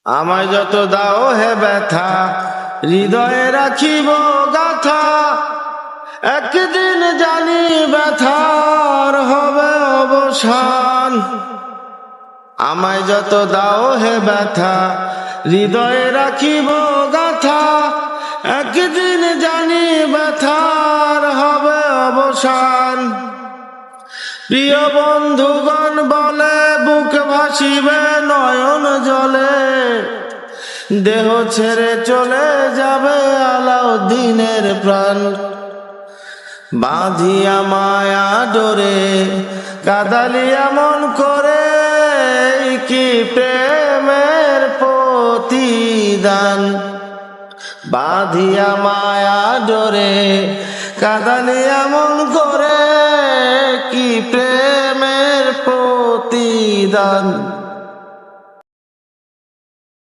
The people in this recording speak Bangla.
আমায় যত দাও হে ব্যথা, হৃদয়ে রাখিব গাথা। একদিন জানি ব্যথার হবে অবসান। আমায় যত দাও হে ব্যথা, হৃদয়ে রাখিব গাথা। একদিন জানি ব্যথার হবে অবসান। প্রিয় বন্ধুগণ বলে বুক ভাসিবে নয়ন জলে, দেহ ছেড়ে চলে যাবে আলাউদ্দিনের প্রাণ। বাঁধিয়া মায়া ডোরে কাদালি এমন করে, কি প্রেমের প্রতিদান। বাঁধিয়া মায়া ডোরে কাদালি এমন করে, কি প্রেমের প্রতিদান।